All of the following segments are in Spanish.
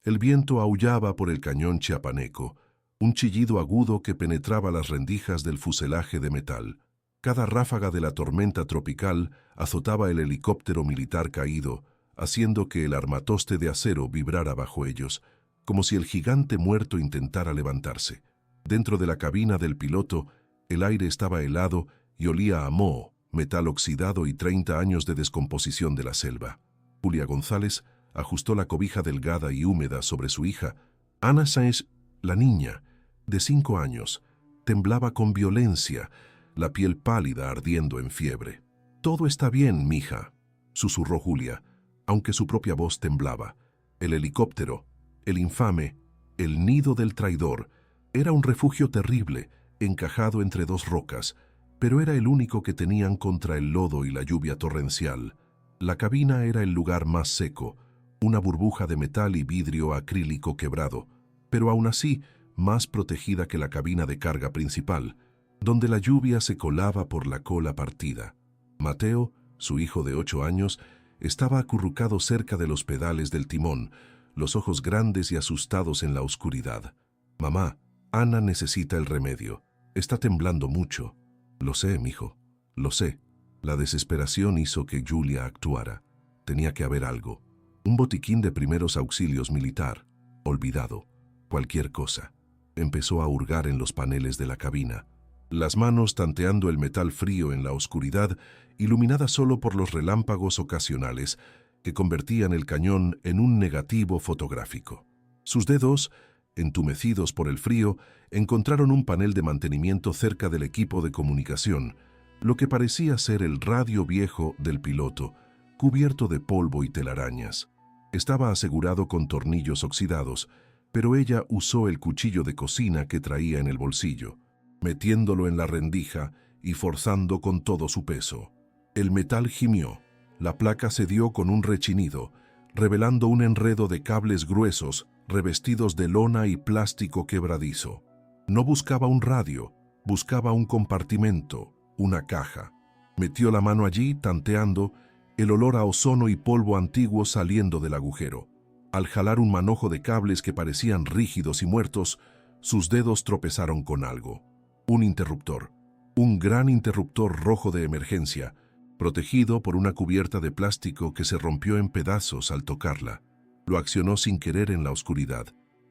El viento aullaba por el cañón chiapaneco, un chillido agudo que penetraba las rendijas del fuselaje de metal. Cada ráfaga de la tormenta tropical azotaba el helicóptero militar caído, haciendo que el armatoste de acero vibrara bajo ellos, como si el gigante muerto intentara levantarse. Dentro de la cabina del piloto, el aire estaba helado y olía a moho, metal oxidado y 30 años de descomposición de la selva. Julia González ajustó la cobija delgada y húmeda sobre su hija. Ana Sáenz, la niña, de 5 años, temblaba con violencia, la piel pálida ardiendo en fiebre. «Todo está bien, mija», susurró Julia, aunque su propia voz temblaba. El helicóptero, el infame, el nido del traidor, era un refugio terrible, encajado entre 2 rocas, pero era el único que tenían contra el lodo y la lluvia torrencial. La cabina era el lugar más seco, una burbuja de metal y vidrio acrílico quebrado, pero aún así más protegida que la cabina de carga principal, donde la lluvia se colaba por la cola partida. Mateo, su hijo de 8 años, estaba acurrucado cerca de los pedales del timón, los ojos grandes y asustados en la oscuridad. «Mamá, Ana necesita el remedio. Está temblando mucho». «Lo sé, mijo, lo sé». La desesperación hizo que Julia actuara. Tenía que haber algo. Un botiquín de primeros auxilios militar, olvidado. Cualquier cosa. Empezó a hurgar en los paneles de la cabina, las manos tanteando el metal frío en la oscuridad, iluminada solo por los relámpagos ocasionales que convertían el cañón en un negativo fotográfico. Sus dedos, entumecidos por el frío, encontraron un panel de mantenimiento cerca del equipo de comunicación, lo que parecía ser el radio viejo del piloto, cubierto de polvo y telarañas. Estaba asegurado con tornillos oxidados, pero ella usó el cuchillo de cocina que traía en el bolsillo, metiéndolo en la rendija y forzando con todo su peso. El metal gimió, la placa cedió con un rechinido, revelando un enredo de cables gruesos revestidos de lona y plástico quebradizo. No buscaba un radio, buscaba un compartimento, una caja. Metió la mano allí, tanteando, el olor a ozono y polvo antiguo saliendo del agujero. Al jalar un manojo de cables que parecían rígidos y muertos, sus dedos tropezaron con algo. Un interruptor, un gran interruptor rojo de emergencia, protegido por una cubierta de plástico que se rompió en pedazos al tocarla. Lo accionó sin querer en la oscuridad.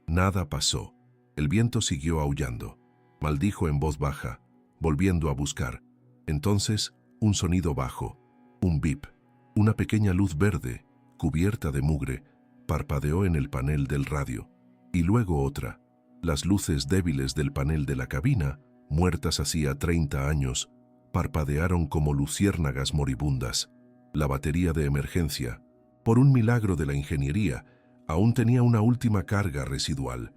Nada pasó. El viento siguió aullando. Maldijo en voz baja, volviendo a buscar. Entonces, un sonido bajo, un bip. Una pequeña luz verde, cubierta de mugre, parpadeó en el panel del radio. Y luego otra. Las luces débiles del panel de la cabina, muertas hacía 30 años, parpadearon como luciérnagas moribundas. La batería de emergencia, por un milagro de la ingeniería, aún tenía una última carga residual.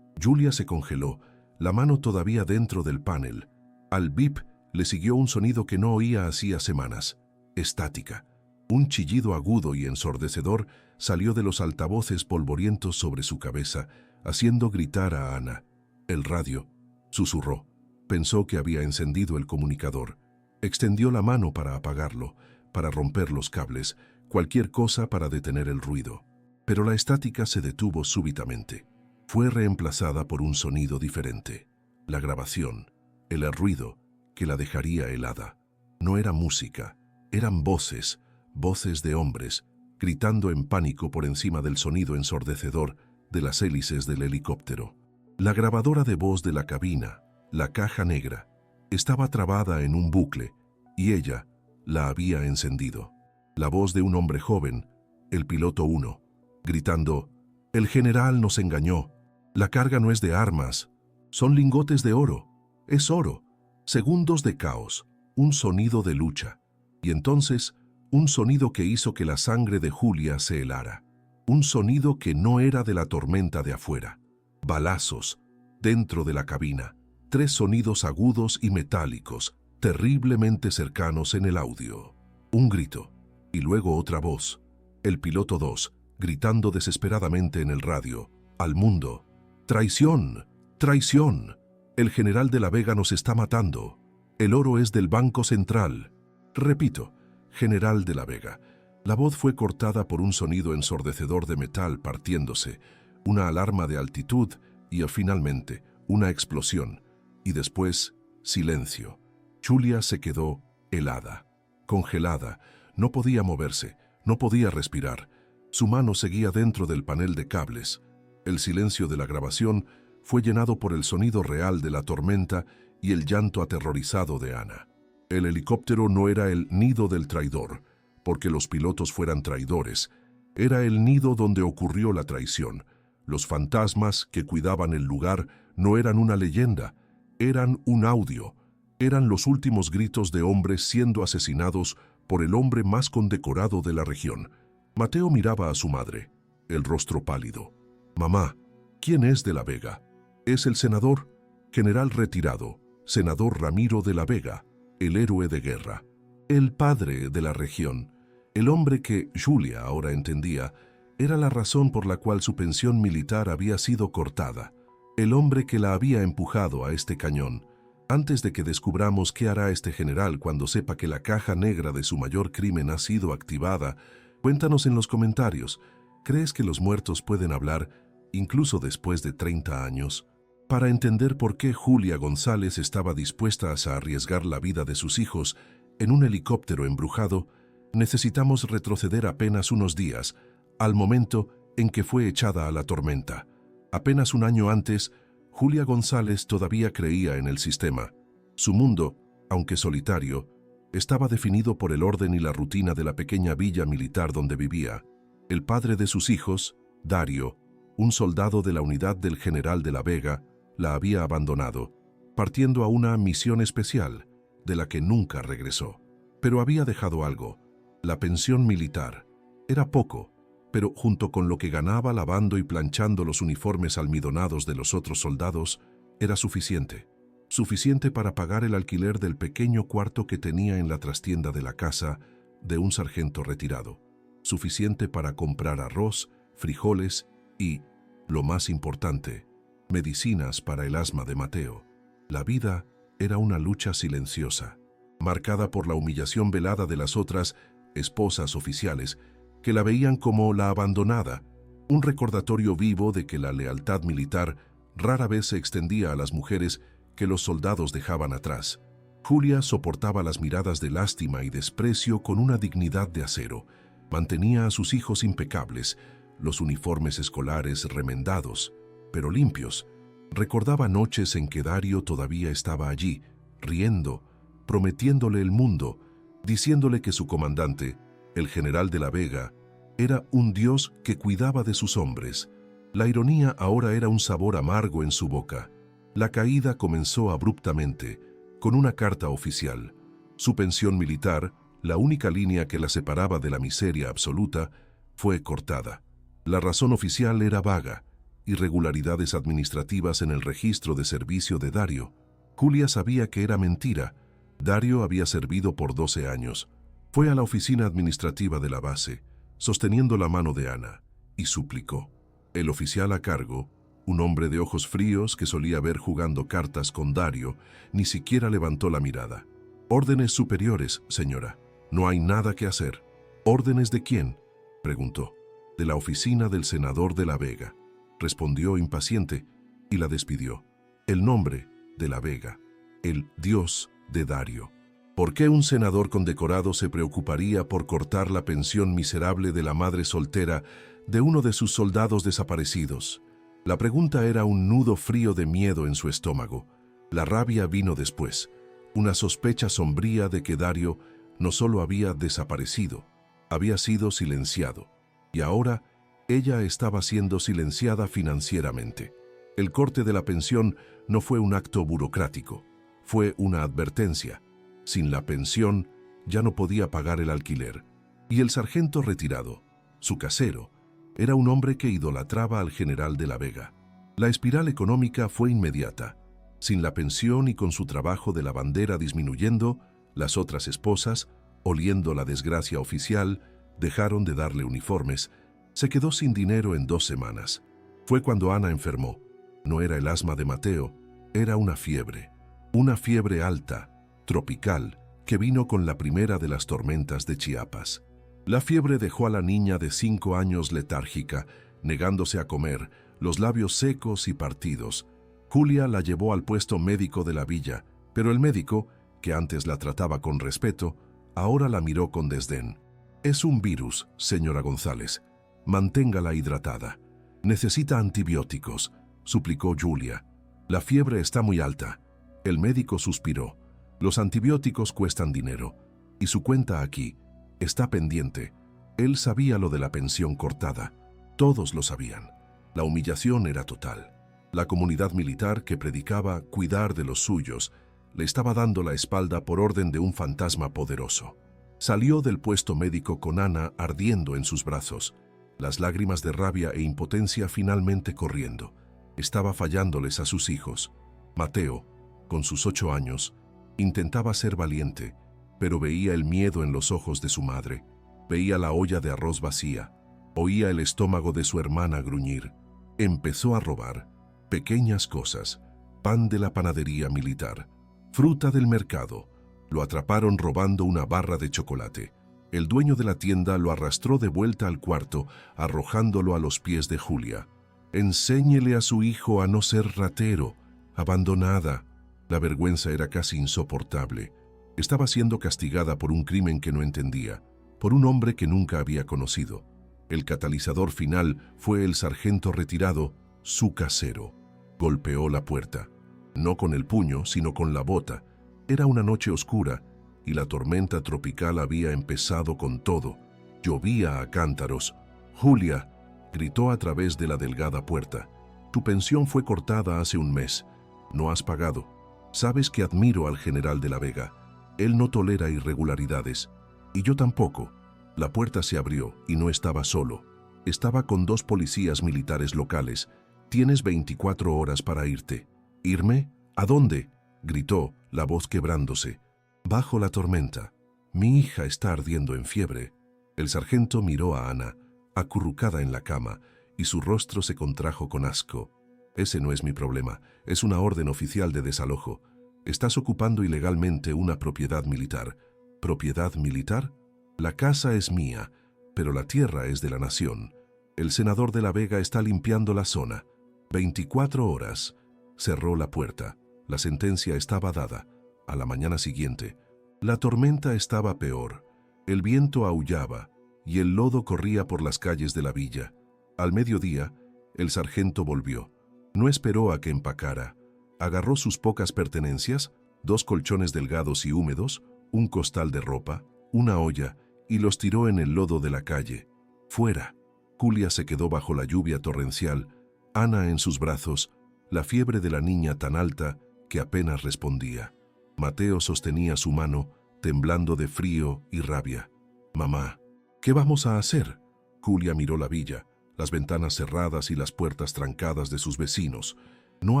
Julia se congeló, la mano todavía dentro del panel. Al bip le siguió un sonido que no oía hacía semanas. Estática. Un chillido agudo y ensordecedor salió de los altavoces polvorientos sobre su cabeza, haciendo gritar a Ana. El radio, susurró. Pensó que había encendido el comunicador. Extendió la mano para apagarlo, para romper los cables, cualquier cosa para detener el ruido. Pero la estática se detuvo súbitamente. Fue reemplazada por un sonido diferente. La grabación, el ruido, que la dejaría helada. No era música, eran voces, voces de hombres, gritando en pánico por encima del sonido ensordecedor de las hélices del helicóptero. La grabadora de voz de la cabina, la caja negra, estaba trabada en un bucle, y ella la había encendido. La voz de un hombre joven, el piloto 1, gritando: «El general nos engañó. La carga no es de armas. Son lingotes de oro. Es oro». Segundos de caos, un sonido de lucha. Y entonces, un sonido que hizo que la sangre de Julia se helara. Un sonido que no era de la tormenta de afuera. Balazos, dentro de la cabina. 3 sonidos agudos y metálicos, terriblemente cercanos en el audio. Un grito, y luego otra voz. El piloto 2, gritando desesperadamente en el radio, al mundo: «¡Traición! ¡Traición! El general de la Vega nos está matando. El oro es del Banco Central». Repito, general de la Vega. La voz fue cortada por un sonido ensordecedor de metal partiéndose, una alarma de altitud y finalmente una explosión. Y después, silencio. Julia se quedó helada, congelada. No podía moverse, no podía respirar. Su mano seguía dentro del panel de cables. El silencio de la grabación fue llenado por el sonido real de la tormenta y el llanto aterrorizado de Ana. El helicóptero no era el nido del traidor, porque los pilotos fueran traidores. Era el nido donde ocurrió la traición. Los fantasmas que cuidaban el lugar no eran una leyenda, eran un audio. Eran los últimos gritos de hombres siendo asesinados por el hombre más condecorado de la región. Mateo miraba a su madre, el rostro pálido. «Mamá, ¿quién es de la Vega?» «Es el senador, general retirado, senador Ramiro de la Vega, el héroe de guerra, el padre de la región, el hombre que Julia ahora entendía era la razón por la cual su pensión militar había sido cortada, el hombre que la había empujado a este cañón. Antes de que descubramos qué hará este general cuando sepa que la caja negra de su mayor crimen ha sido activada, cuéntanos en los comentarios, ¿crees que los muertos pueden hablar incluso después de 30 años? Para entender por qué Julia González estaba dispuesta a arriesgar la vida de sus hijos en un helicóptero embrujado, necesitamos retroceder apenas unos días, al momento en que fue echada a la tormenta. Apenas un año antes, Julia González todavía creía en el sistema. Su mundo, aunque solitario, estaba definido por el orden y la rutina de la pequeña villa militar donde vivía. El padre de sus hijos, Dario, un soldado de la unidad del general de la Vega, la había abandonado, partiendo a una misión especial, de la que nunca regresó. Pero había dejado algo, la pensión militar. Era poco, pero junto con lo que ganaba lavando y planchando los uniformes almidonados de los otros soldados, era suficiente. Suficiente para pagar el alquiler del pequeño cuarto que tenía en la trastienda de la casa de un sargento retirado. Suficiente para comprar arroz, frijoles y, lo más importante, medicinas para el asma de Mateo. La vida era una lucha silenciosa, marcada por la humillación velada de las otras esposas oficiales, que la veían como la abandonada, un recordatorio vivo de que la lealtad militar rara vez se extendía a las mujeres que los soldados dejaban atrás. Julia soportaba las miradas de lástima y desprecio con una dignidad de acero. Mantenía a sus hijos impecables, los uniformes escolares remendados, pero limpios. Recordaba noches en que Dario todavía estaba allí, riendo, prometiéndole el mundo, diciéndole que su comandante, el general de la Vega, era un dios que cuidaba de sus hombres. La ironía ahora era un sabor amargo en su boca. La caída comenzó abruptamente, con una carta oficial. Su pensión militar, la única línea que la separaba de la miseria absoluta, fue cortada. La razón oficial era vaga, irregularidades administrativas en el registro de servicio de Dario. Julia sabía que era mentira. Dario había servido por 12 años. Fue a la oficina administrativa de la base, sosteniendo la mano de Ana, y suplicó. El oficial a cargo, un hombre de ojos fríos que solía ver jugando cartas con Dario, ni siquiera levantó la mirada. «Órdenes superiores, señora. No hay nada que hacer». «¿Órdenes de quién?», preguntó. «De la oficina del senador de la Vega», respondió impaciente, y la despidió. El nombre de la Vega, el dios de Dario. ¿Por qué un senador condecorado se preocuparía por cortar la pensión miserable de la madre soltera de uno de sus soldados desaparecidos? La pregunta era un nudo frío de miedo en su estómago. La rabia vino después, una sospecha sombría de que Dario no solo había desaparecido, había sido silenciado, y ahora ella estaba siendo silenciada financieramente. El corte de la pensión no fue un acto burocrático, fue una advertencia. Sin la pensión, ya no podía pagar el alquiler. Y el sargento retirado, su casero, era un hombre que idolatraba al general de la Vega. La espiral económica fue inmediata. Sin la pensión y con su trabajo de la bandera disminuyendo, las otras esposas, oliendo la desgracia oficial, dejaron de darle uniformes. Se quedó sin dinero en 2 semanas. Fue cuando Ana enfermó. No era el asma de Mateo, era una fiebre alta, tropical, que vino con la primera de las tormentas de Chiapas. La fiebre dejó a la niña de 5 años letárgica, negándose a comer, los labios secos y partidos. Julia la llevó al puesto médico de la villa, pero el médico, que antes la trataba con respeto, ahora la miró con desdén. «Es un virus, señora González. Manténgala hidratada. Necesita antibióticos», suplicó Julia. «La fiebre está muy alta». El médico suspiró. «Los antibióticos cuestan dinero, y su cuenta aquí está pendiente». Él sabía lo de la pensión cortada. Todos lo sabían. La humillación era total. La comunidad militar que predicaba cuidar de los suyos le estaba dando la espalda por orden de un fantasma poderoso. Salió del puesto médico con Ana ardiendo en sus brazos, las lágrimas de rabia e impotencia finalmente corriendo. Estaba fallándoles a sus hijos. Mateo, con sus 8 años, intentaba ser valiente, pero veía el miedo en los ojos de su madre, veía la olla de arroz vacía, oía el estómago de su hermana gruñir. Empezó a robar pequeñas cosas: pan de la panadería militar, fruta del mercado. Lo atraparon robando una barra de chocolate. El dueño de la tienda lo arrastró de vuelta al cuarto, arrojándolo a los pies de Julia. «Enséñele a su hijo a no ser ratero, abandonada». La vergüenza era casi insoportable. Estaba siendo castigada por un crimen que no entendía, por un hombre que nunca había conocido. El catalizador final fue el sargento retirado, su casero. Golpeó la puerta, no con el puño, sino con la bota. Era una noche oscura, y la tormenta tropical había empezado con todo. Llovía a cántaros. «Julia», gritó a través de la delgada puerta, «tu pensión fue cortada hace un mes. No has pagado. Sabes que admiro al general de la Vega. Él no tolera irregularidades. Y yo tampoco». La puerta se abrió y no estaba solo. Estaba con 2 policías militares locales. «Tienes 24 horas para irte». «¿Irme? ¿A dónde?», gritó, la voz quebrándose. «Bajo la tormenta. Mi hija está ardiendo en fiebre». El sargento miró a Ana, acurrucada en la cama, y su rostro se contrajo con asco. «Ese no es mi problema. Es una orden oficial de desalojo. Estás ocupando ilegalmente una propiedad militar». «¿Propiedad militar? La casa es mía, pero la tierra es de la nación. El senador de la Vega está limpiando la zona. 24 horas». Cerró la puerta. La sentencia estaba dada. A la mañana siguiente, la tormenta estaba peor. El viento aullaba y el lodo corría por las calles de la villa. Al mediodía, el sargento volvió. No esperó a que empacara. Agarró sus pocas pertenencias, 2 colchones delgados y húmedos, un costal de ropa, una olla, y los tiró en el lodo de la calle. «Fuera». Julia se quedó bajo la lluvia torrencial, Ana en sus brazos, la fiebre de la niña tan alta que apenas respondía. Mateo sostenía su mano, temblando de frío y rabia. «Mamá, ¿qué vamos a hacer?». Julia miró la villa, las ventanas cerradas y las puertas trancadas de sus vecinos. No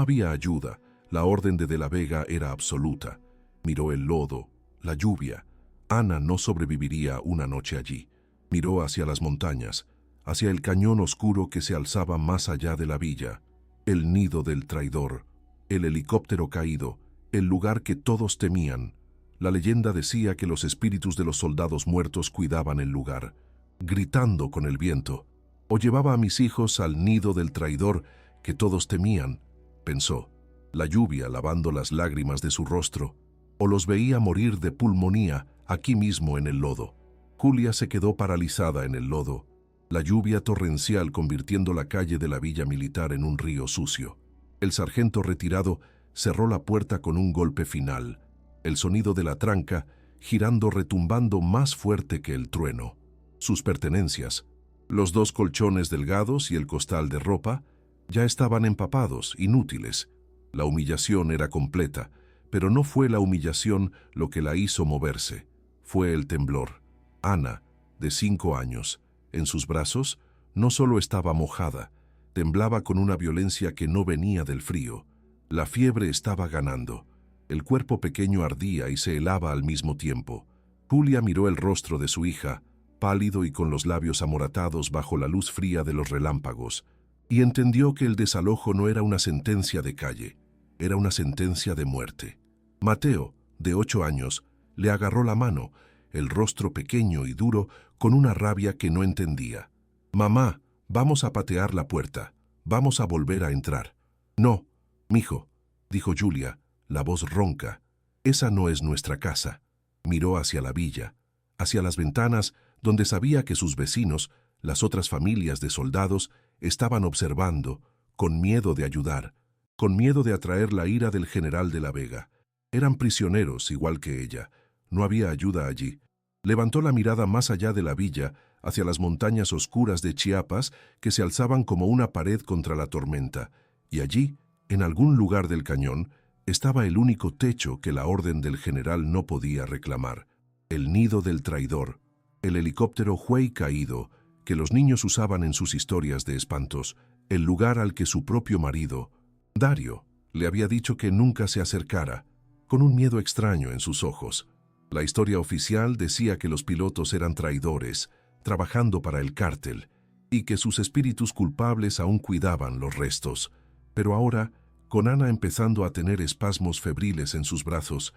había ayuda, la orden de la Vega era absoluta. Miró el lodo, la lluvia. Ana no sobreviviría una noche allí. Miró hacia las montañas, hacia el cañón oscuro que se alzaba más allá de la villa. El nido del traidor, el helicóptero caído, el lugar que todos temían. La leyenda decía que los espíritus de los soldados muertos cuidaban el lugar, gritando con el viento. «O llevaba a mis hijos al nido del traidor que todos temían», pensó, la lluvia lavando las lágrimas de su rostro, «o los veía morir de pulmonía aquí mismo en el lodo». Julia se quedó paralizada en el lodo, la lluvia torrencial convirtiendo la calle de la villa militar en un río sucio. El sargento retirado cerró la puerta con un golpe final, el sonido de la tranca girando retumbando más fuerte que el trueno. Sus pertenencias, los 2 colchones delgados y el costal de ropa, ya estaban empapados, inútiles. La humillación era completa, pero no fue la humillación lo que la hizo moverse. Fue el temblor. Ana, de 5 años, en sus brazos, no solo estaba mojada, temblaba con una violencia que no venía del frío. La fiebre estaba ganando. El cuerpo pequeño ardía y se helaba al mismo tiempo. Julia miró el rostro de su hija, pálido y con los labios amoratados bajo la luz fría de los relámpagos, y entendió que el desalojo no era una sentencia de calle, era una sentencia de muerte. Mateo, de 8 años, le agarró la mano, el rostro pequeño y duro, con una rabia que no entendía. «Mamá, vamos a patear la puerta». Vamos a volver a entrar. No, mijo, dijo Julia, la voz ronca. Esa no es nuestra casa. Miró hacia la villa, hacia las ventanas donde sabía que sus vecinos, las otras familias de soldados, estaban observando, con miedo de ayudar, con miedo de atraer la ira del general de la Vega. Eran prisioneros, igual que ella. No había ayuda allí. Levantó la mirada más allá de la villa, hacia las montañas oscuras de Chiapas que se alzaban como una pared contra la tormenta, y allí, en algún lugar del cañón, estaba el único techo que la orden del general no podía reclamar, el nido del traidor, el helicóptero Huey caído, que los niños usaban en sus historias de espantos, el lugar al que su propio marido, Dario, le había dicho que nunca se acercara, con un miedo extraño en sus ojos. La historia oficial decía que los pilotos eran traidores, trabajando para el cártel, y que sus espíritus culpables aún cuidaban los restos. Pero ahora, con Ana empezando a tener espasmos febriles en sus brazos,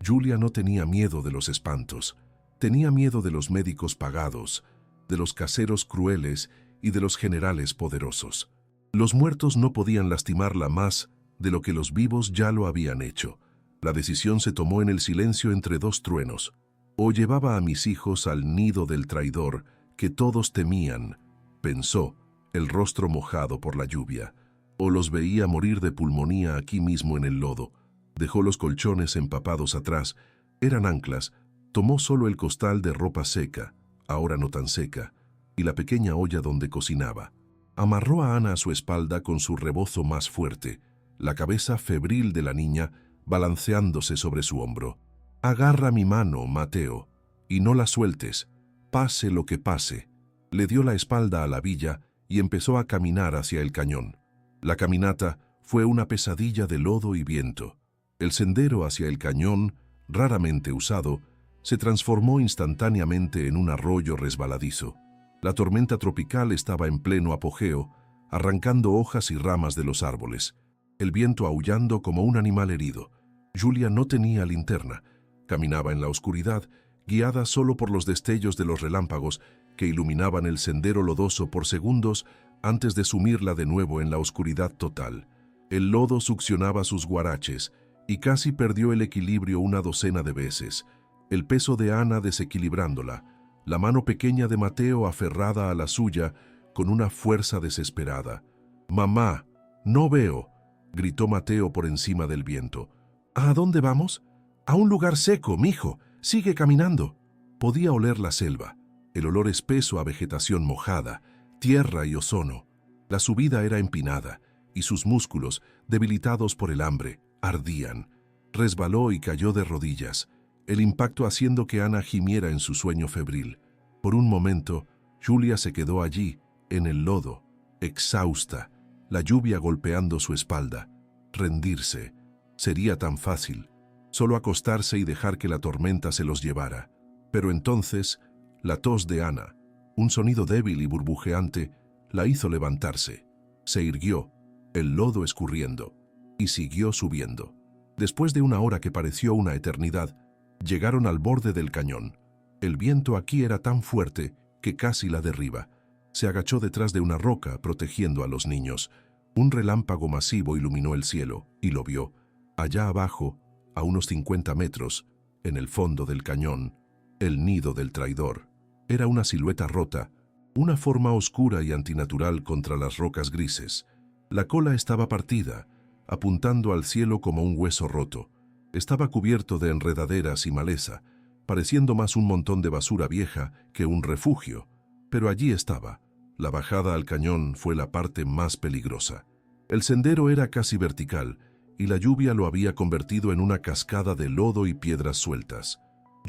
Julia no tenía miedo de los espantos. Tenía miedo de los médicos pagados, de los caseros crueles y de los generales poderosos. Los muertos no podían lastimarla más de lo que los vivos ya lo habían hecho. La decisión se tomó en el silencio entre dos truenos. O llevaba a mis hijos al nido del traidor que todos temían, pensó, el rostro mojado por la lluvia, o los veía morir de pulmonía aquí mismo en el lodo. Dejó los colchones empapados atrás, eran anclas, tomó solo el costal de ropa seca, ahora no tan seca, y la pequeña olla donde cocinaba. Amarró a Ana a su espalda con su rebozo más fuerte, la cabeza febril de la niña balanceándose sobre su hombro. «Agarra mi mano, Mateo, y no la sueltes, pase lo que pase». Le dio la espalda a la villa y empezó a caminar hacia el cañón. La caminata fue una pesadilla de lodo y viento. El sendero hacia el cañón, raramente usado, se transformó instantáneamente en un arroyo resbaladizo. La tormenta tropical estaba en pleno apogeo, arrancando hojas y ramas de los árboles, el viento aullando como un animal herido. Julia no tenía linterna. Caminaba en la oscuridad, guiada solo por los destellos de los relámpagos que iluminaban el sendero lodoso por segundos antes de sumirla de nuevo en la oscuridad total. El lodo succionaba sus guaraches y casi perdió el equilibrio una docena de veces, el peso de Ana desequilibrándola, la mano pequeña de Mateo aferrada a la suya con una fuerza desesperada. «Mamá, no veo», gritó Mateo por encima del viento. «¿A dónde vamos?» «A un lugar seco, mijo. Sigue caminando». Podía oler la selva, el olor espeso a vegetación mojada, tierra y ozono. La subida era empinada, y sus músculos, debilitados por el hambre, ardían. Resbaló y cayó de rodillas, el impacto haciendo que Ana gimiera en su sueño febril. Por un momento, Julia se quedó allí, en el lodo, exhausta, la lluvia golpeando su espalda. Rendirse. Sería tan fácil. Solo acostarse y dejar que la tormenta se los llevara. Pero entonces, la tos de Ana, un sonido débil y burbujeante, la hizo levantarse. Se irguió, el lodo escurriendo, y siguió subiendo. Después de una hora que pareció una eternidad, llegaron al borde del cañón. El viento aquí era tan fuerte que casi la derriba. Se agachó detrás de una roca, protegiendo a los niños. Un relámpago masivo iluminó el cielo, y lo vio. Allá abajo, a unos 50 metros, en el fondo del cañón, el nido del traidor. Era una silueta rota, una forma oscura y antinatural contra las rocas grises. La cola estaba partida, apuntando al cielo como un hueso roto. Estaba cubierto de enredaderas y maleza, pareciendo más un montón de basura vieja que un refugio. Pero allí estaba. La bajada al cañón fue la parte más peligrosa. El sendero era casi vertical, y la lluvia lo había convertido en una cascada de lodo y piedras sueltas.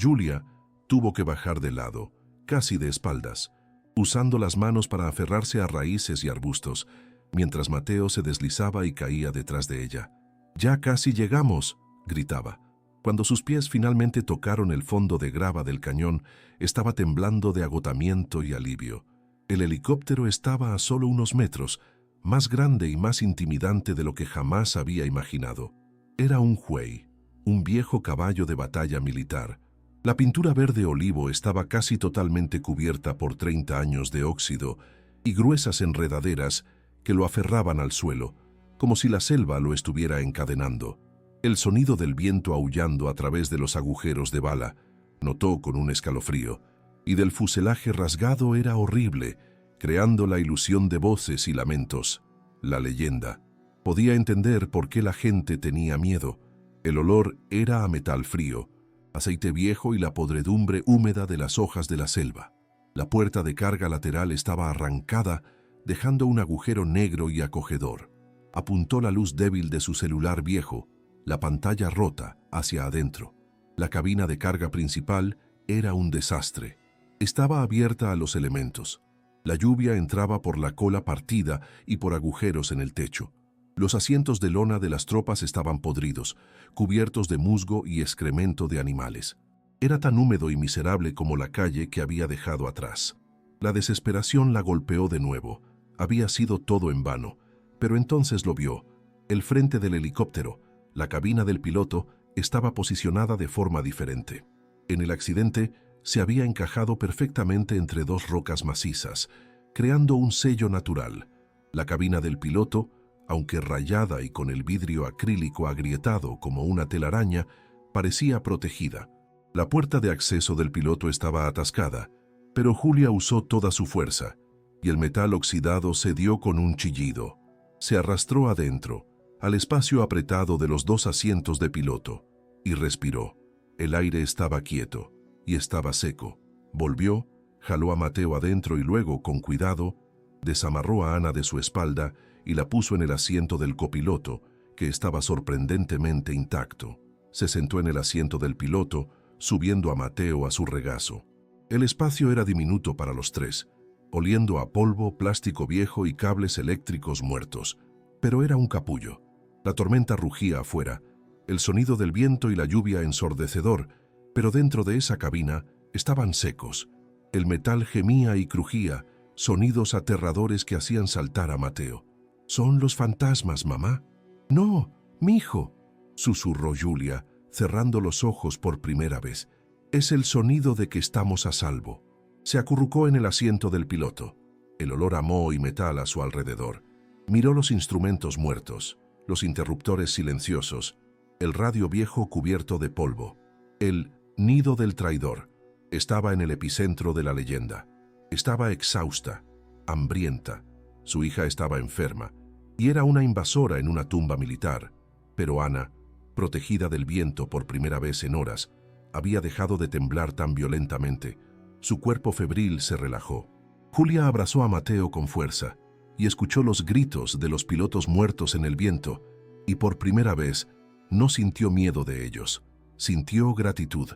Julia tuvo que bajar de lado, casi de espaldas, usando las manos para aferrarse a raíces y arbustos, mientras Mateo se deslizaba y caía detrás de ella. «Ya casi llegamos», gritaba. Cuando sus pies finalmente tocaron el fondo de grava del cañón, estaba temblando de agotamiento y alivio. El helicóptero estaba a solo unos metros, más grande y más intimidante de lo que jamás había imaginado. Era un Huey, un viejo caballo de batalla militar. La pintura verde olivo estaba casi totalmente cubierta por 30 años de óxido y gruesas enredaderas que lo aferraban al suelo, como si la selva lo estuviera encadenando. El sonido del viento aullando a través de los agujeros de bala, notó con un escalofrío, y del fuselaje rasgado era horrible, creando la ilusión de voces y lamentos. La leyenda. Podía entender por qué la gente tenía miedo. El olor era a metal frío, aceite viejo y la podredumbre húmeda de las hojas de la selva. La puerta de carga lateral estaba arrancada, dejando un agujero negro y acogedor. Apuntó la luz débil de su celular viejo, la pantalla rota, hacia adentro. La cabina de carga principal era un desastre. Estaba abierta a los elementos. La lluvia entraba por la cola partida y por agujeros en el techo. Los asientos de lona de las tropas estaban podridos, cubiertos de musgo y excremento de animales. Era tan húmedo y miserable como la calle que había dejado atrás. La desesperación la golpeó de nuevo. Había sido todo en vano, pero entonces lo vio. El frente del helicóptero, la cabina del piloto, estaba posicionada de forma diferente. En el accidente, se había encajado perfectamente entre dos rocas macizas, creando un sello natural. La cabina del piloto, aunque rayada y con el vidrio acrílico agrietado como una telaraña, parecía protegida. La puerta de acceso del piloto estaba atascada, pero Julia usó toda su fuerza, y el metal oxidado cedió con un chillido. Se arrastró adentro, al espacio apretado de los dos asientos de piloto, y respiró. El aire estaba quieto, y estaba seco. Volvió, jaló a Mateo adentro y luego, con cuidado, desamarró a Ana de su espalda y la puso en el asiento del copiloto, que estaba sorprendentemente intacto. Se sentó en el asiento del piloto, subiendo a Mateo a su regazo. El espacio era diminuto para los tres, oliendo a polvo, plástico viejo y cables eléctricos muertos. Pero era un capullo. La tormenta rugía afuera, el sonido del viento y la lluvia ensordecedor, pero dentro de esa cabina estaban secos. El metal gemía y crujía, sonidos aterradores que hacían saltar a Mateo. «¿Son los fantasmas, mamá?» «No, mijo», susurró Julia, cerrando los ojos por primera vez. «Es el sonido de que estamos a salvo». Se acurrucó en el asiento del piloto, el olor a moho y metal a su alrededor. Miró los instrumentos muertos, los interruptores silenciosos, el radio viejo cubierto de polvo. El nido del traidor estaba en el epicentro de la leyenda. Estaba exhausta, hambrienta. Su hija estaba enferma y era una invasora en una tumba militar. Pero Ana, protegida del viento por primera vez en horas, había dejado de temblar tan violentamente. Su cuerpo febril se relajó. Julia abrazó a Mateo con fuerza y escuchó los gritos de los pilotos muertos en el viento, y por primera vez no sintió miedo de ellos. Sintió gratitud.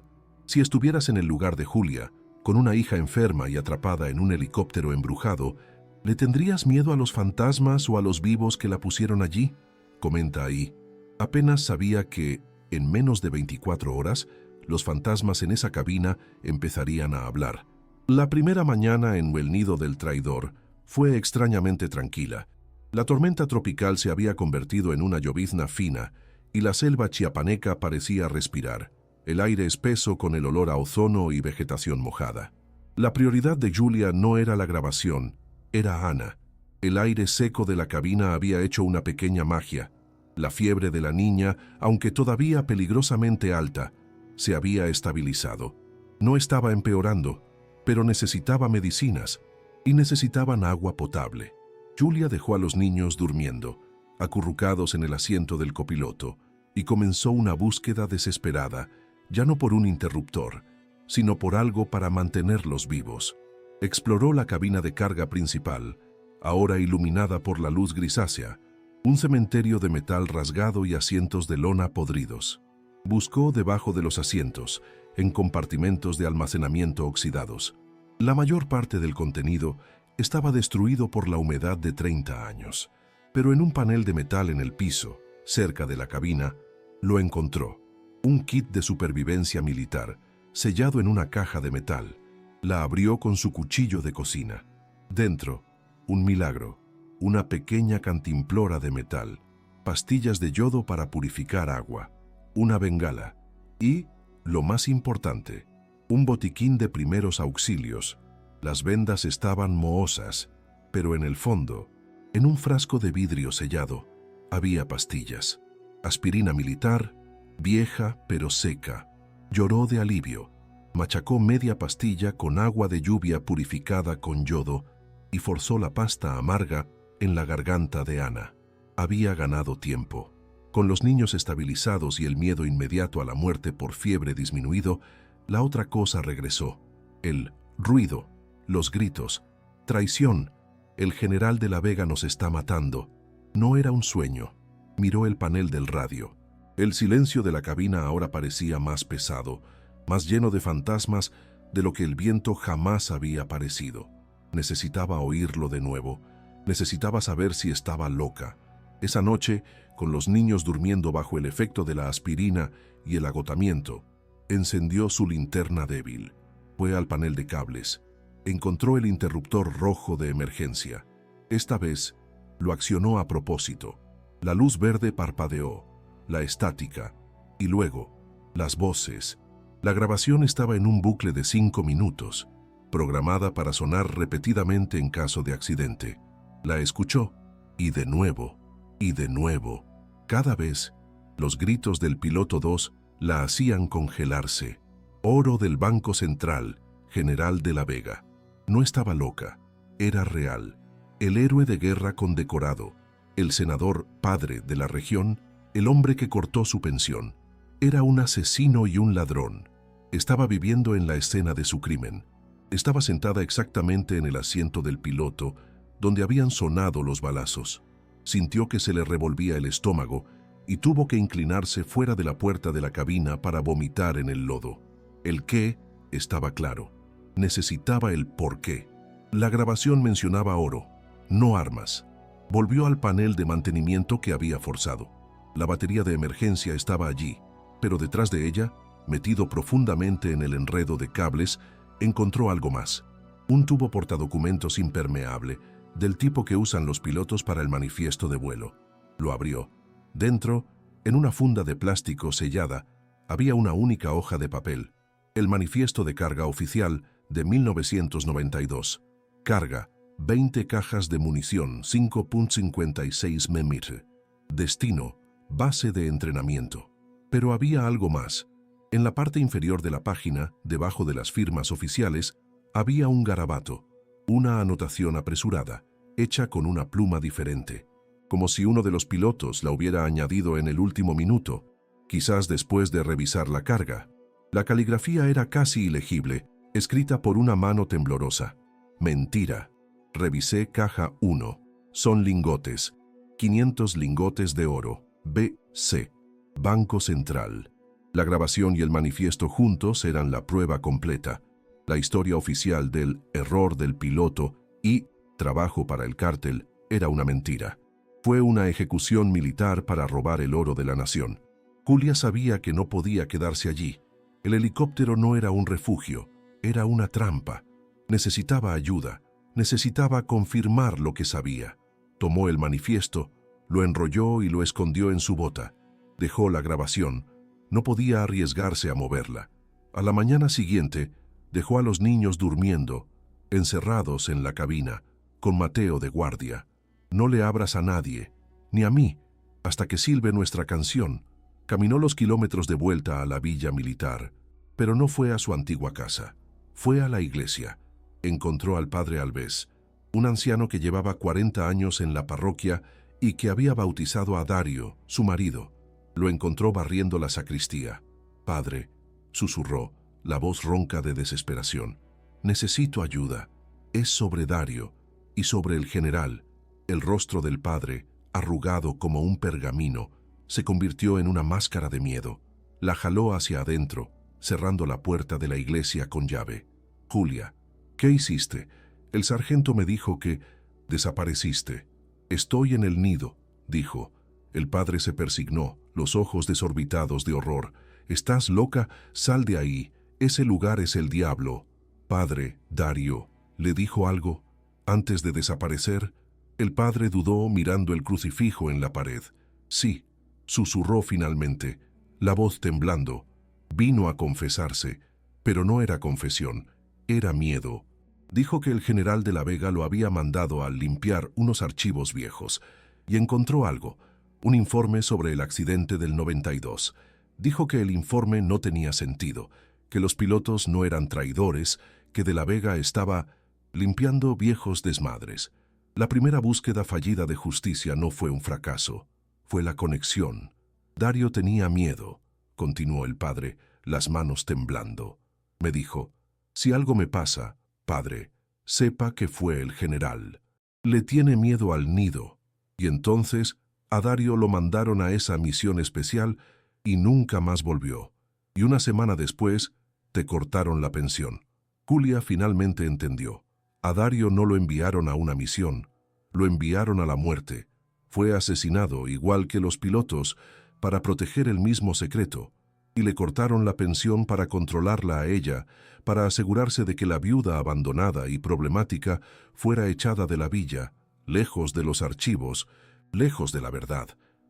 Si estuvieras en el lugar de Julia, con una hija enferma y atrapada en un helicóptero embrujado, ¿le tendrías miedo a los fantasmas o a los vivos que la pusieron allí? Comenta ahí. Apenas sabía que, en menos de 24 horas, los fantasmas en esa cabina empezarían a hablar. La primera mañana en el nido del traidor fue extrañamente tranquila. La tormenta tropical se había convertido en una llovizna fina y la selva chiapaneca parecía respirar, el aire espeso con el olor a ozono y vegetación mojada. La prioridad de Julia no era la grabación, era Ana. El aire seco de la cabina había hecho una pequeña magia. La fiebre de la niña, aunque todavía peligrosamente alta, se había estabilizado. No estaba empeorando, pero necesitaba medicinas y necesitaban agua potable. Julia dejó a los niños durmiendo, acurrucados en el asiento del copiloto, y comenzó una búsqueda desesperada, ya no por un interruptor, sino por algo para mantenerlos vivos. Exploró la cabina de carga principal, ahora iluminada por la luz grisácea, un cementerio de metal rasgado y asientos de lona podridos. Buscó debajo de los asientos, en compartimentos de almacenamiento oxidados. La mayor parte del contenido estaba destruido por la humedad de 30 años, pero en un panel de metal en el piso, cerca de la cabina, lo encontró. Un kit de supervivencia militar, sellado en una caja de metal. La abrió con su cuchillo de cocina. Dentro, un milagro, una pequeña cantimplora de metal, pastillas de yodo para purificar agua, una bengala y, lo más importante, un botiquín de primeros auxilios. Las vendas estaban mohosas, pero en el fondo, En un frasco de vidrio sellado había pastillas. Aspirina militar, vieja pero seca. Lloró de alivio. Machacó media pastilla con agua de lluvia purificada con yodo y forzó la pasta amarga en la garganta de Ana. Había ganado tiempo. Con los niños estabilizados y el miedo inmediato a la muerte por fiebre disminuido, la otra cosa regresó. El ruido, los gritos, traición. El general de la Vega nos está matando. No era un sueño. Miró el panel del radio. El silencio de la cabina ahora parecía más pesado, más lleno de fantasmas de lo que el viento jamás había parecido. Necesitaba oírlo de nuevo. Necesitaba saber si estaba loca. Esa noche, con los niños durmiendo bajo el efecto de la aspirina y el agotamiento, encendió su linterna débil. Fue al panel de cables. Encontró el interruptor rojo de emergencia. Esta vez, lo accionó a propósito. La luz verde parpadeó, la estática, y luego, las voces. La grabación estaba en un bucle de 5 minutos, programada para sonar repetidamente en caso de accidente. La escuchó, y de nuevo, y de nuevo. Cada vez, los gritos del piloto 2 la hacían congelarse. Oro del Banco Central, general de la Vega. No estaba loca, era real. El héroe de guerra condecorado, el senador padre de la región, el hombre que cortó su pensión. Era un asesino y un ladrón. Estaba viviendo en la escena de su crimen. Estaba sentada exactamente en el asiento del piloto, donde habían sonado los balazos. Sintió que se le revolvía el estómago y tuvo que inclinarse fuera de la puerta de la cabina para vomitar en el lodo. El qué estaba claro. Necesitaba el por qué. La grabación mencionaba oro, no armas. Volvió al panel de mantenimiento que había forzado. La batería de emergencia estaba allí, pero detrás de ella, metido profundamente en el enredo de cables, encontró algo más. Un tubo portadocumentos impermeable, del tipo que usan los pilotos para el manifiesto de vuelo. Lo abrió. Dentro, en una funda de plástico sellada, había una única hoja de papel. El manifiesto de carga oficial de 1992. Carga, 20 cajas de munición 5.56 mm. Destino, base de entrenamiento. Pero había algo más. En la parte inferior de la página, debajo de las firmas oficiales, había un garabato, una anotación apresurada, hecha con una pluma diferente, como si uno de los pilotos la hubiera añadido en el último minuto, quizás después de revisar la carga. La caligrafía era casi ilegible, escrita por una mano temblorosa. Mentira. Revisé caja 1. Son lingotes. 500 lingotes de oro. B.C. Banco Central. La grabación y el manifiesto juntos eran la prueba completa. La historia oficial del error del piloto y trabajo para el cártel era una mentira. Fue una ejecución militar para robar el oro de la nación. Julia sabía que no podía quedarse allí. El helicóptero no era un refugio, era una trampa. Necesitaba ayuda, necesitaba confirmar lo que sabía. Tomó el manifiesto, lo enrolló y lo escondió en su bota. Dejó la grabación. No podía arriesgarse a moverla. A la mañana siguiente, dejó a los niños durmiendo, encerrados en la cabina, con Mateo de guardia. No le abras a nadie, ni a mí, hasta que silbe nuestra canción. Caminó los kilómetros de vuelta a la villa militar, pero no fue a su antigua casa. Fue a la iglesia. Encontró al padre Alves, un anciano que llevaba 40 años en la parroquia y que había bautizado a Dario, su marido. Lo encontró barriendo la sacristía. «Padre», susurró, la voz ronca de desesperación. «Necesito ayuda. Es sobre Dario y sobre el general». El rostro del padre, arrugado como un pergamino, se convirtió en una máscara de miedo. La jaló hacia adentro, cerrando la puerta de la iglesia con llave. «Julia, ¿qué hiciste? El sargento me dijo que desapareciste». «Estoy en el nido», dijo. El padre se persignó, los ojos desorbitados de horror. «¿Estás loca? Sal de ahí. Ese lugar es el diablo». «Padre, Dario, ¿le dijo algo antes de desaparecer?» El padre dudó mirando el crucifijo en la pared. «Sí», susurró finalmente, la voz temblando. Vino a confesarse, pero no era confesión, era miedo. Dijo que el general de la Vega lo había mandado a limpiar unos archivos viejos y encontró algo, un informe sobre el accidente del 92. Dijo que el informe no tenía sentido, que los pilotos no eran traidores, que de la Vega estaba limpiando viejos desmadres. La primera búsqueda fallida de justicia no fue un fracaso, fue la conexión. Dario tenía miedo, continuó el padre, las manos temblando. Me dijo, si algo me pasa, padre, sepa que fue el general. Le tiene miedo al nido. Y entonces a Dario lo mandaron a esa misión especial y nunca más volvió. Y una semana después, te cortaron la pensión. Julia finalmente entendió. A Dario no lo enviaron a una misión, lo enviaron a la muerte. Fue asesinado, igual que los pilotos, para proteger el mismo secreto. Y le cortaron la pensión para controlarla a ella, para asegurarse de que la viuda abandonada y problemática fuera echada de la villa, lejos de los archivos, lejos de la verdad.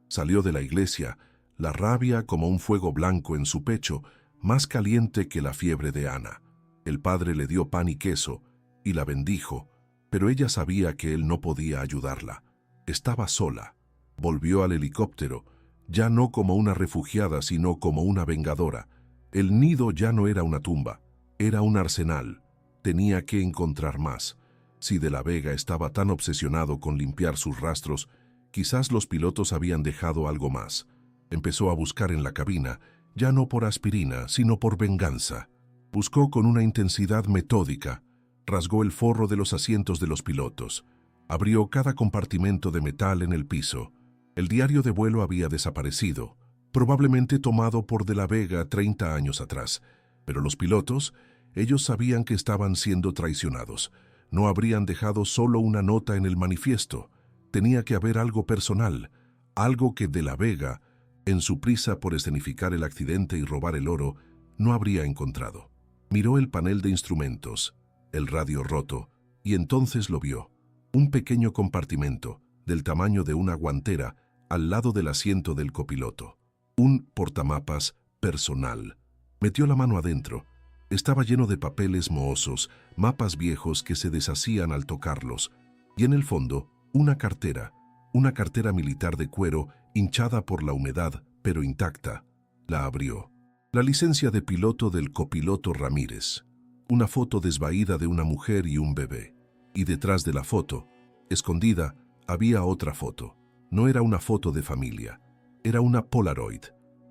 Salió de la iglesia, la rabia como un fuego blanco en su pecho, más caliente que la fiebre de Ana. El padre le dio pan y queso, y la bendijo, pero ella sabía que él no podía ayudarla. Estaba sola. Volvió al helicóptero, ya no como una refugiada, sino como una vengadora. El nido ya no era una tumba, era un arsenal. Tenía que encontrar más. Si de la Vega estaba tan obsesionado con limpiar sus rastros, quizás los pilotos habían dejado algo más. Empezó a buscar en la cabina, ya no por aspirina, sino por venganza. Buscó con una intensidad metódica, rasgó el forro de los asientos de los pilotos, abrió cada compartimento de metal en el piso. El diario de vuelo había desaparecido, probablemente tomado por de la Vega 30 años atrás, pero los pilotos, ellos sabían que estaban siendo traicionados. No habrían dejado solo una nota en el manifiesto. Tenía que haber algo personal, algo que de la Vega, en su prisa por escenificar el accidente y robar el oro, no habría encontrado. Miró el panel de instrumentos, el radio roto, y entonces lo vio. Un pequeño compartimento, del tamaño de una guantera, al lado del asiento del copiloto. Un portamapas personal. Metió la mano adentro. Estaba lleno de papeles mohosos, mapas viejos que se deshacían al tocarlos, y en el fondo, una cartera militar de cuero hinchada por la humedad, pero intacta. La abrió. La licencia de piloto del copiloto Ramírez. Una foto desvaída de una mujer y un bebé. Y detrás de la foto, escondida, había otra foto. No era una foto de familia, era una Polaroid.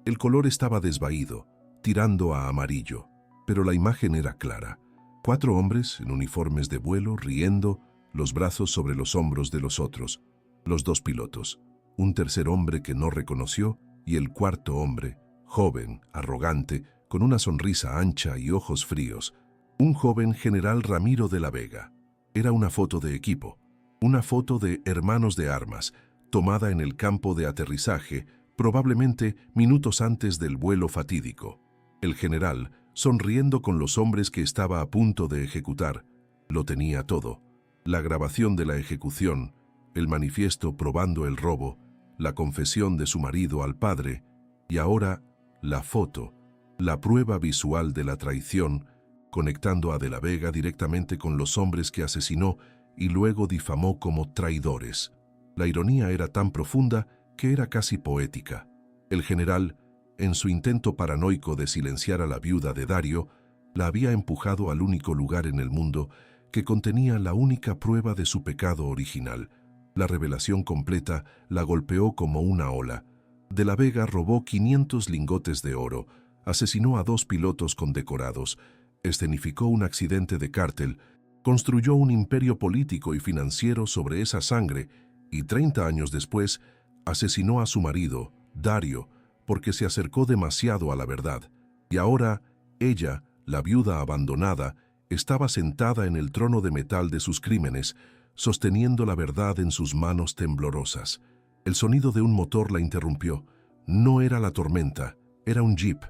El color estaba desvaído, tirando a amarillo, pero la imagen era clara. 4 hombres en uniformes de vuelo, riendo, los brazos sobre los hombros de los otros, los 2 pilotos, un tercer hombre que no reconoció y el cuarto hombre, joven, arrogante, con una sonrisa ancha y ojos fríos, un joven general Ramiro de la Vega. Era una foto de equipo, una foto de hermanos de armas, tomada en el campo de aterrizaje, probablemente minutos antes del vuelo fatídico. El general, sonriendo con los hombres que estaba a punto de ejecutar, lo tenía todo. La grabación de la ejecución, el manifiesto probando el robo, la confesión de su marido al padre, y ahora la foto, la prueba visual de la traición, conectando a de la Vega directamente con los hombres que asesinó y luego difamó como traidores. La ironía era tan profunda que era casi poética. El general, en su intento paranoico de silenciar a la viuda de Dario, la había empujado al único lugar en el mundo que contenía la única prueba de su pecado original. La revelación completa la golpeó como una ola. De la Vega robó 500 lingotes de oro, asesinó a 2 pilotos condecorados, escenificó un accidente de cártel, construyó un imperio político y financiero sobre esa sangre y 30 años después asesinó a su marido, Dario, porque se acercó demasiado a la verdad. Y ahora ella, la viuda abandonada, estaba sentada en el trono de metal de sus crímenes, sosteniendo la verdad en sus manos temblorosas. El sonido de un motor la interrumpió. No era la tormenta, era un jeep.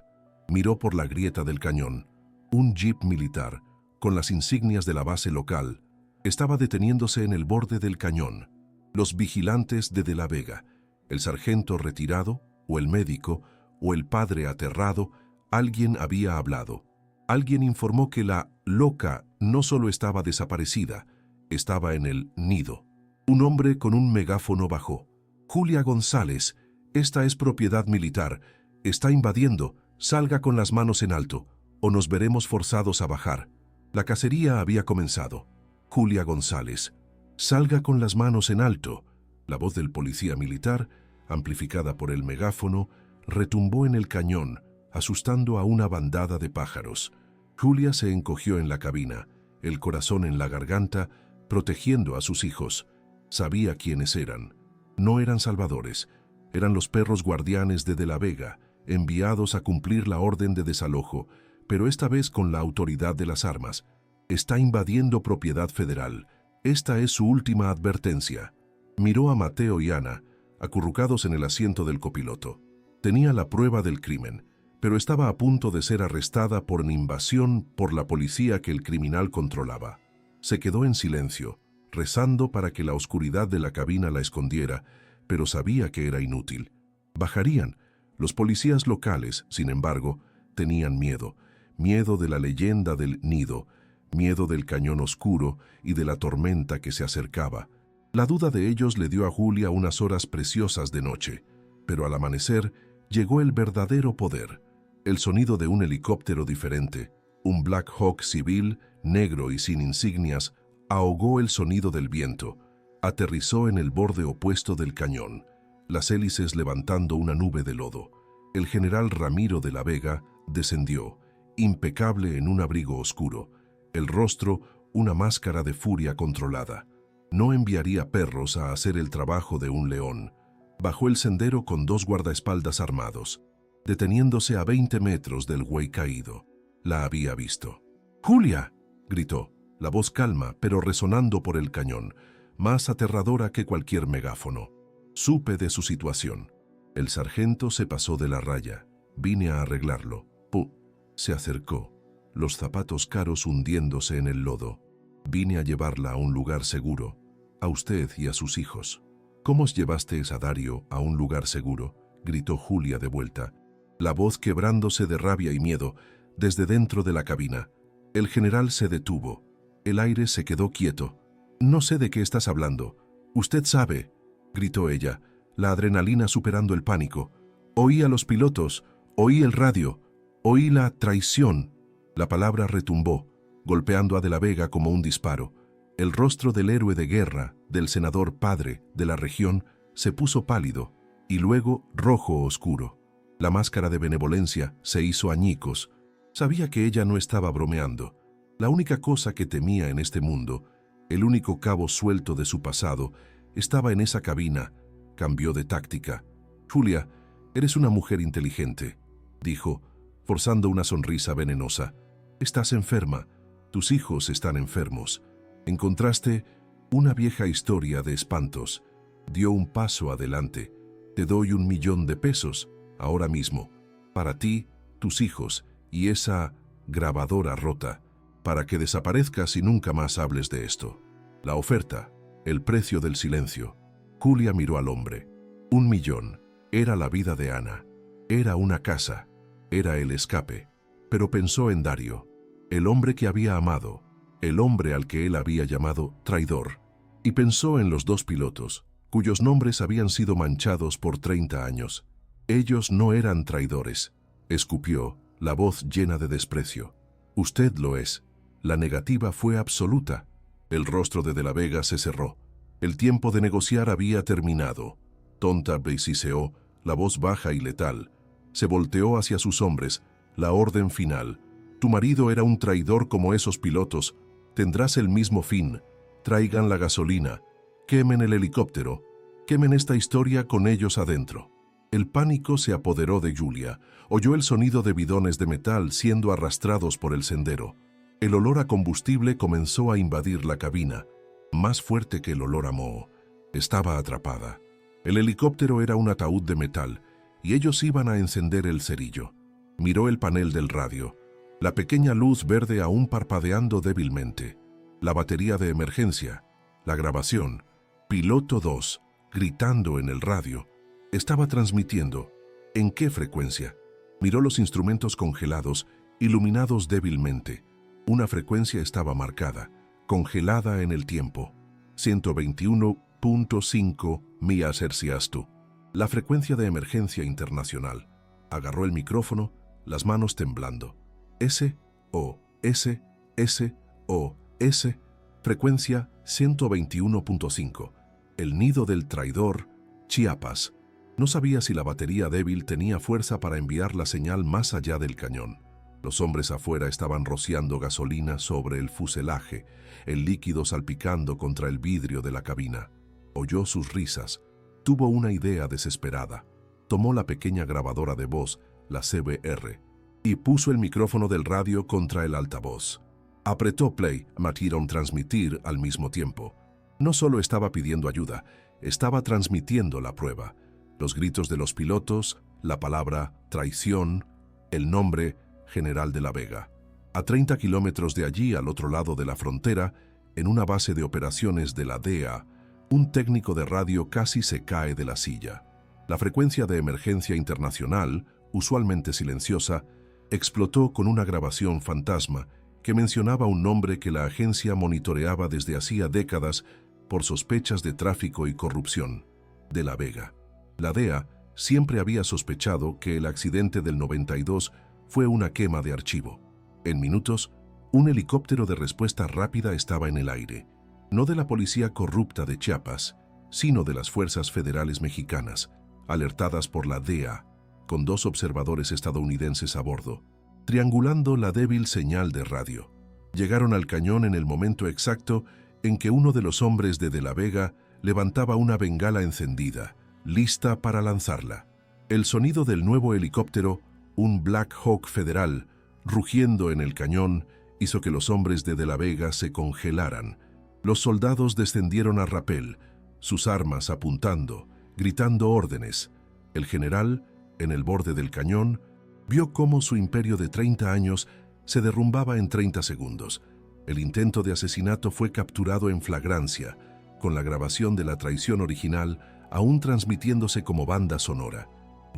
Miró por la grieta del cañón. Un jeep militar, con las insignias de la base local, estaba deteniéndose en el borde del cañón. Los vigilantes de la Vega, el sargento retirado, o el médico, o el padre aterrado, alguien había hablado. Alguien informó que la loca no solo estaba desaparecida, estaba en el nido. Un hombre con un megáfono bajó. Julia González, esta es propiedad militar, está invadiendo, salga con las manos en alto, o nos veremos forzados a bajar. La cacería había comenzado. Julia González, salga con las manos en alto. La voz del policía militar, amplificada por el megáfono, retumbó en el cañón, asustando a una bandada de pájaros. Julia se encogió en la cabina, el corazón en la garganta, protegiendo a sus hijos. Sabía quiénes eran. No eran salvadores, eran los perros guardianes de la Vega, enviados a cumplir la orden de desalojo, pero esta vez con la autoridad de las armas. Está invadiendo propiedad federal. Esta es su última advertencia. Miró a Mateo y Ana, acurrucados en el asiento del copiloto. Tenía la prueba del crimen, pero estaba a punto de ser arrestada por invasión por la policía que el criminal controlaba. Se quedó en silencio, rezando para que la oscuridad de la cabina la escondiera, pero sabía que era inútil. Bajarían. Los policías locales, sin embargo, tenían miedo. Miedo de la leyenda del nido, miedo del cañón oscuro y de la tormenta que se acercaba. La duda de ellos le dio a Julia unas horas preciosas de noche, pero al amanecer llegó el verdadero poder. El sonido de un helicóptero diferente, un Black Hawk civil, negro y sin insignias, ahogó el sonido del viento. Aterrizó en el borde opuesto del cañón, las hélices levantando una nube de lodo. El general Ramiro de la Vega descendió, impecable en un abrigo oscuro, el rostro una máscara de furia controlada. No enviaría perros a hacer el trabajo de un león. Bajó el sendero con 2 guardaespaldas armados, deteniéndose a 20 metros del güey caído. La había visto. ¡Julia!, gritó, la voz calma pero resonando por el cañón, más aterradora que cualquier megáfono. Supe de su situación. El sargento se pasó de la raya. Vine a arreglarlo. Se acercó, los zapatos caros hundiéndose en el lodo. Vine a llevarla a un lugar seguro, a usted y a sus hijos. ¿Cómo os llevasteis a Dario a un lugar seguro?, gritó Julia de vuelta, la voz quebrándose de rabia y miedo desde dentro de la cabina. El general se detuvo. El aire se quedó quieto. No sé de qué estás hablando. Usted sabe, gritó ella, la adrenalina superando el pánico. Oí a los pilotos, oí el radio, oí la traición. La palabra retumbó, golpeando a De la Vega como un disparo. El rostro del héroe de guerra, del senador padre de la región, se puso pálido y luego rojo oscuro. La máscara de benevolencia se hizo añicos. Sabía que ella no estaba bromeando. La única cosa que temía en este mundo, el único cabo suelto de su pasado, estaba en esa cabina. Cambió de táctica. Julia, eres una mujer inteligente, dijo, forzando una sonrisa venenosa. Estás enferma. Tus hijos están enfermos. Encontraste una vieja historia de espantos. Dio un paso adelante. Te doy $1.000.000 ahora mismo. Para ti, tus hijos y esa grabadora rota. Para que desaparezcas y nunca más hables de esto. La oferta, el precio del silencio. Julia miró al hombre. 1 millón. Era la vida de Ana. Era una casa. Era el escape. Pero pensó en Dario, el hombre que había amado, el hombre al que él había llamado traidor. Y pensó en los 2 pilotos, cuyos nombres habían sido manchados por 30 años. Ellos no eran traidores. Escupió, la voz llena de desprecio. Usted lo es. La negativa fue absoluta. El rostro de la Vega se cerró. El tiempo de negociar había terminado. Tonta brisiseó, la voz baja y letal. Se volteó hacia sus hombres. La orden final. Tu marido era un traidor como esos pilotos. Tendrás el mismo fin. Traigan la gasolina. Quemen el helicóptero. Quemen esta historia con ellos adentro. El pánico se apoderó de Julia. Oyó el sonido de bidones de metal siendo arrastrados por el sendero. El olor a combustible comenzó a invadir la cabina, más fuerte que el olor a moho. Estaba atrapada. El helicóptero era un ataúd de metal, y ellos iban a encender el cerillo. Miró el panel del radio. La pequeña luz verde aún parpadeando débilmente. La batería de emergencia. La grabación. Piloto 2, gritando en el radio. Estaba transmitiendo. ¿En qué frecuencia? Miró los instrumentos congelados, iluminados débilmente. Una frecuencia estaba marcada, congelada en el tiempo. 121.5 millas hercias. La frecuencia de emergencia internacional. Agarró el micrófono, las manos temblando. S-O-S, S-O-S, frecuencia 121.5. El nido del traidor, Chiapas. No sabía si la batería débil tenía fuerza para enviar la señal más allá del cañón. Los hombres afuera estaban rociando gasolina sobre el fuselaje, el líquido salpicando contra el vidrio de la cabina. Oyó sus risas. Tuvo una idea desesperada. Tomó la pequeña grabadora de voz, la CBR, y puso el micrófono del radio contra el altavoz. Apretó play, matieron transmitir al mismo tiempo. No solo estaba pidiendo ayuda, estaba transmitiendo la prueba. Los gritos de los pilotos, la palabra traición, el nombre General de la Vega. A 30 kilómetros de allí, al otro lado de la frontera, en una base de operaciones de la DEA, un técnico de radio casi se cae de la silla. La frecuencia de emergencia internacional, usualmente silenciosa, explotó con una grabación fantasma que mencionaba un nombre que la agencia monitoreaba desde hacía décadas por sospechas de tráfico y corrupción: De la Vega. La DEA siempre había sospechado que el accidente del 92 fue una quema de archivo. En minutos, un helicóptero de respuesta rápida estaba en el aire, no de la policía corrupta de Chiapas, sino de las fuerzas federales mexicanas, alertadas por la DEA, con 2 observadores estadounidenses a bordo, triangulando la débil señal de radio. Llegaron al cañón en el momento exacto en que uno de los hombres de la Vega levantaba una bengala encendida, lista para lanzarla. El sonido del nuevo helicóptero, un Black Hawk federal, rugiendo en el cañón, hizo que los hombres de la Vega se congelaran. Los soldados descendieron a rapel, sus armas apuntando, gritando órdenes. El general, en el borde del cañón, vio cómo su imperio de 30 años se derrumbaba en 30 segundos. El intento de asesinato fue capturado en flagrancia, con la grabación de la traición original aún transmitiéndose como banda sonora.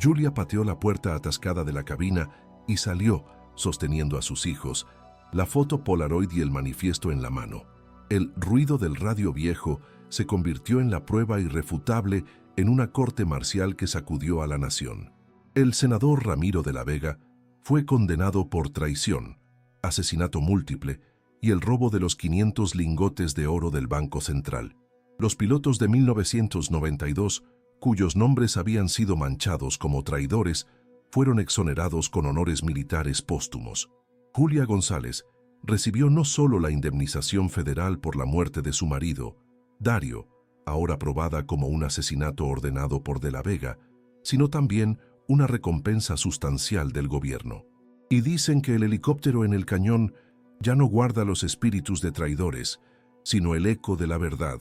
Julia pateó la puerta atascada de la cabina y salió, sosteniendo a sus hijos, la foto Polaroid y el manifiesto en la mano. El ruido del radio viejo se convirtió en la prueba irrefutable en una corte marcial que sacudió a la nación. El senador Ramiro de la Vega fue condenado por traición, asesinato múltiple y el robo de los 500 lingotes de oro del Banco Central. Los pilotos de 1992, cuyos nombres habían sido manchados como traidores, fueron exonerados con honores militares póstumos. Julia González recibió no solo la indemnización federal por la muerte de su marido, Dario, ahora probada como un asesinato ordenado por De la Vega, sino también una recompensa sustancial del gobierno. Y dicen que el helicóptero en el cañón ya no guarda los espíritus de traidores, sino el eco de la verdad,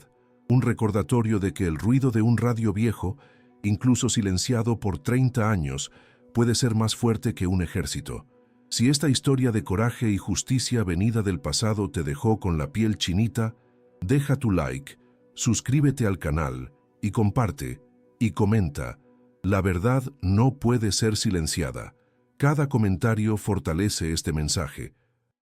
un recordatorio de que el ruido de un radio viejo, incluso silenciado por 30 años, puede ser más fuerte que un ejército. Si esta historia de coraje y justicia venida del pasado te dejó con la piel chinita, deja tu like, suscríbete al canal y comparte y comenta. La verdad no puede ser silenciada. Cada comentario fortalece este mensaje.